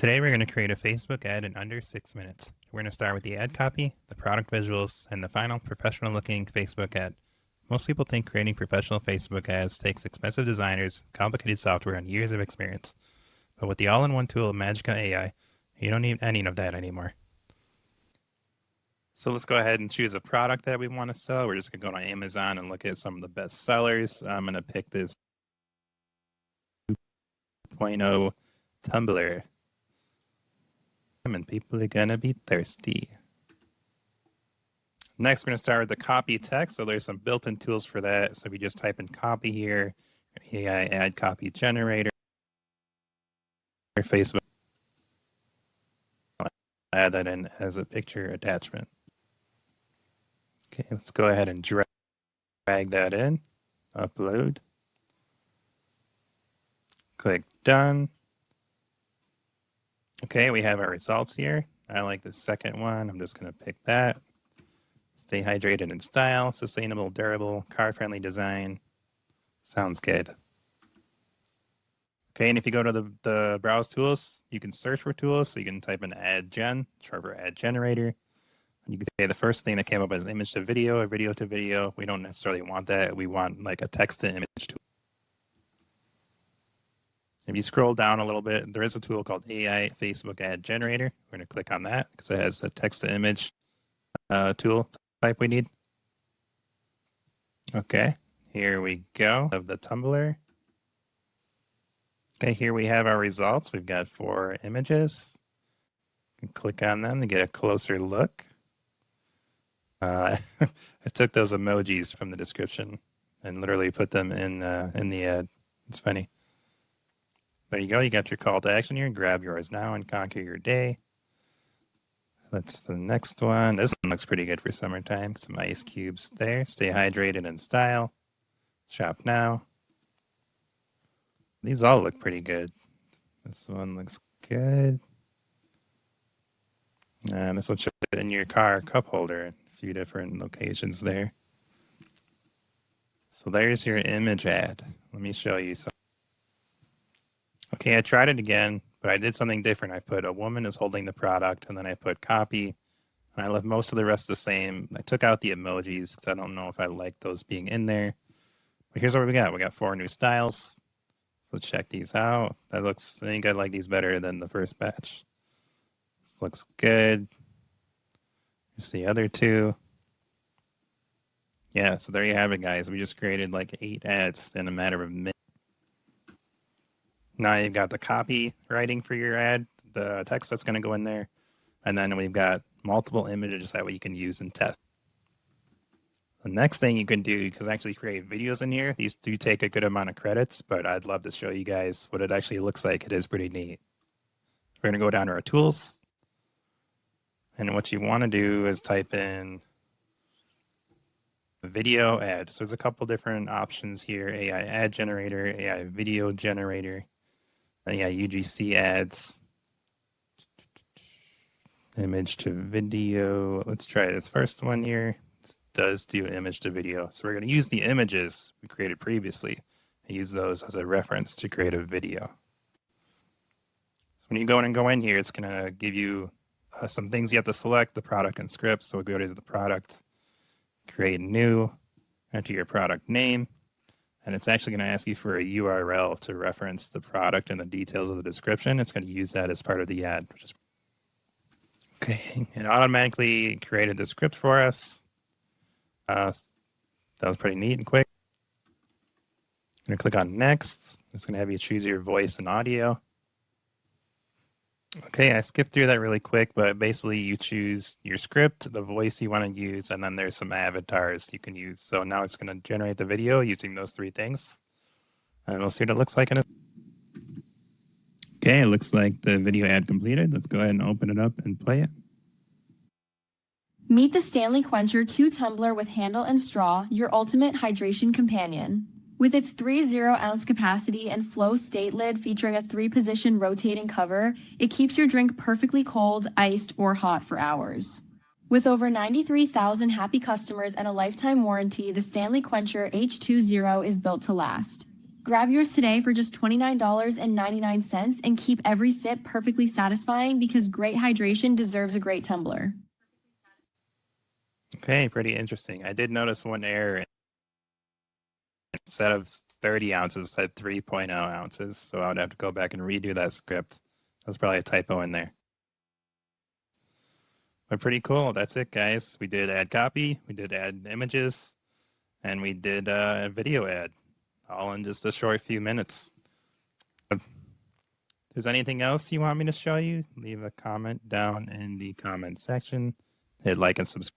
Today we're going to create a Facebook ad in under 6 minutes. We're going to start with the ad copy, the product visuals, and the final professional looking Facebook ad. Most people think creating professional Facebook ads takes expensive designers, complicated software, and years of experience. But with the all-in-one tool of Magica.ai, you don't need any of that anymore. So let's go ahead and choose a product that we want to sell. We're just going to go to Amazon and look at some of the best sellers. I'm going to pick this 2.0 tumbler. And people are gonna be thirsty. Next, we're gonna start with the copy text. So there's some built-in tools for that. So if you just type in copy here, AI ad copy generator, Facebook, add that in as a picture attachment. Okay, let's go ahead and drag that in, upload, click done. Okay, we have our results here. I like the second one. I'm just going to pick that. Stay hydrated in style, sustainable, durable, car-friendly design. Sounds good. Okay, and if you go to the browse tools, you can search for tools. So you can type in ad gen, short for ad generator. And you can say the first thing that came up is image to video or video to video. We don't necessarily want that. We want like a text to image tool. If you scroll down a little bit, there is a tool called AI Facebook Ad Generator. We're going to click on that because it has a text-to-image tool type we need. Okay, here we go. Of the tumbler. Okay, here we have our results. We've got 4 images. You can click on them to get a closer look. I took those emojis from the description and literally put them in the ad. It's funny. There you go. You got your call to action here. Grab yours now and conquer your day. That's the next one. This one looks pretty good for summertime. Some ice cubes there. Stay hydrated in style. Shop now. These all look pretty good. This one looks good. And this will show it in your car cup holder. A few different locations there. So there's your image ad. Let me show you some. Okay, I tried it again, but I did something different. I put a woman is holding the product, and then I put copy, and I left most of the rest the same. I took out the emojis because I don't know if I like those being in there. But here's what we got. We got 4 new styles. So check these out. I think I like these better than the first batch. This looks good. Here's the other 2. Yeah, so there you have it, guys. We just created like 8 ads in a matter of minutes. Now you've got the copy writing for your ad, the text that's going to go in there, and then we've got multiple images that way you can use and test. The next thing you can do, you can actually create videos in here. These do take a good amount of credits, but I'd love to show you guys what it actually looks like. It is pretty neat. We're going to go down to our tools, and what you want to do is type in video ad. So there's a couple different options here: AI ad generator, AI video generator. Yeah, UGC ads, image to video. Let's try this first one here. This does do image to video. So we're going to use the images we created previously and use those as a reference to create a video. So when you go in here, it's going to give you some things you have to select, the product and script. So we'll go to the product, create new, enter your product name. And it's actually going to ask you for a URL to reference the product and the details of the description. It's going to use that as part of the ad. Okay, it automatically created the script for us. That was pretty neat and quick. I'm going to click on next. It's going to have you choose your voice and audio. Okay, I skipped through that really quick, but basically you choose your script, the voice you want to use, and then there's some avatars you can use. So now it's going to generate the video using those 3 things. And we'll see what it looks like in it. Okay, it looks like the video ad completed. Let's go ahead and open it up and play it. Meet the Stanley Quencher 2 tumbler with handle and straw, your ultimate hydration companion. With its 3 0-ounce capacity and flow state lid featuring a 3-position rotating cover, it keeps your drink perfectly cold, iced, or hot for hours. With over 93,000 happy customers and a lifetime warranty, the Stanley Quencher H20 is built to last. Grab yours today for just $29.99 and keep every sip perfectly satisfying because great hydration deserves a great tumbler. Okay, pretty interesting. I did notice one error. Instead of 30 ounces, it said 3.0 ounces. So I would have to go back and redo that script. That was probably a typo in there. But pretty cool. That's it, guys. We did add copy, we did add images, and we did a video ad, all in just a short few minutes. If there's anything else you want me to show you, leave a comment down in the comment section. Hit like and subscribe.